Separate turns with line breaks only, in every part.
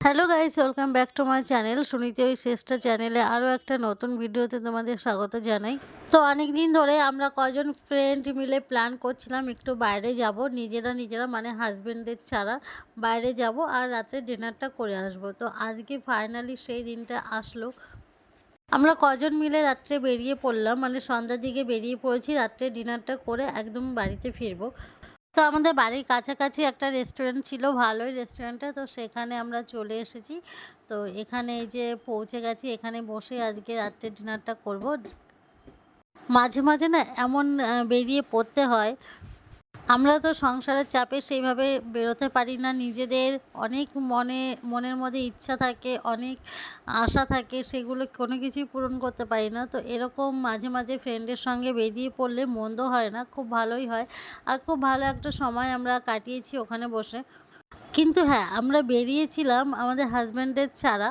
Hello guys, welcome back to my channel Suniti ওই শ্রেষ্ঠা চ্যানেলে আরও একটা নতুন ভিডিওতে তোমাদের স্বাগত জানাই। তো অনেক দিন ধরে আমরা কজন ফ্রেন্ড মিলে প্ল্যান করছিলাম একটু বাইরে যাব, নিজেরা মানে হাজবেন্ডদের ছাড়া বাইরে যাব আর রাত্রে ডিনারটা করে আসব। তো আজকে ফাইনালি সেই দিনটা আসলো। আমরা কজন মিলে রাত্রে বেরিয়ে পড়লাম, মানে সন্ধ্যার দিকে বেরিয়ে পড়েছি, রাত্রে ডিনারটা করে একদম বাড়িতে ফিরবো। তো আমাদের বাড়ির কাছাকাছি একটা রেস্টুরেন্ট ছিল, ভালোই রেস্টুরেন্টটা, তো সেখানে আমরা চলে এসেছি। তো এখানে এই যে পৌঁছে গেছি, এখানে বসে আজকে রাত্রের ডিনারটা করব। মাঝে মাঝে না এমন বেরিয়ে পড়তে হয়, আমরা তো সংসারের চাপে সেইভাবে বেরোতে পারি না। নিজেদের অনেক মনের মধ্যে ইচ্ছা থাকে, অনেক আশা থাকে, সেগুলো কোনো কিছুই পূরণ করতে পারি না। তো এরকম মাঝে মাঝে ফ্রেন্ডের সঙ্গে বেরিয়ে পড়লে মন্দ হয় না, খুব ভালোই হয়। আর খুব ভালো একটা সময় আমরা কাটিয়েছি ওখানে বসে। কিন্তু হ্যাঁ, আমরা বেরিয়েছিলাম আমাদের হাসব্যান্ডের ছাড়া,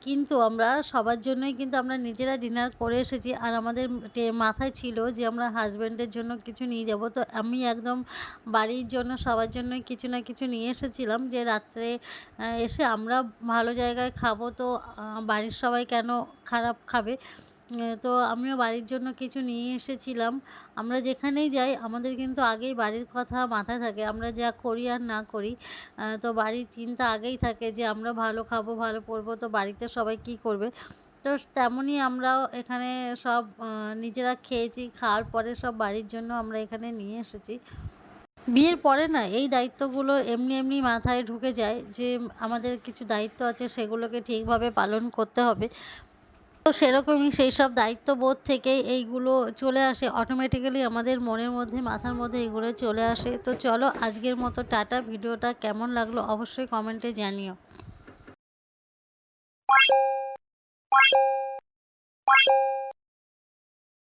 কিন্তু আমরা সবার জন্যই কিন্তু আমরা নিজেরা ডিনার করে এসেছি। আর আমাদের মাথায় ছিল যে আমরা হাসব্যান্ডের জন্য কিছু নিয়ে যাব। তো আমি একদম বাড়ির জন্য সবার জন্যই কিছু না কিছু নিয়ে এসেছিলাম, যে রাত্রে এসে আমরা ভালো জায়গায় খাবো, তো বাড়ির সবাই কেন খারাপ খাবে। তো আমিও বাড়ির জন্য কিছু নিয়ে এসেছিলাম। আমরা যেখানেই যাই আমাদের কিন্তু আগেই বাড়ির কথা মাথায় থাকে, আমরা যা করি আর না করি। তো বাড়ির চিন্তা আগেই থাকে যে আমরা ভালো খাবো, ভালো পরবো, তো বাড়িতে সবাই কী করবে। তো তেমনই আমরাও এখানে সব নিজেরা খেয়েছি, খাওয়ার পরে সব বাড়ির জন্য আমরা এখানে নিয়ে এসেছি। বিয়ের পরে না এই দায়িত্বগুলো এমনি এমনি মাথায় ঢুকে যায় যে আমাদের কিছু দায়িত্ব আছে, সেগুলোকে ঠিকভাবে পালন করতে হবে। তো সেরকমই সেই সব দায়িত্ববোধ থেকেই এইগুলো চলে আসে অটোমেটিক্যালি আমাদের মনের মধ্যে, মাথার মধ্যে এগুলো চলে আসে। তো চলো আজকের মতো টাটা। ভিডিওটা কেমন লাগলো অবশ্যই কমেন্টে জানিও।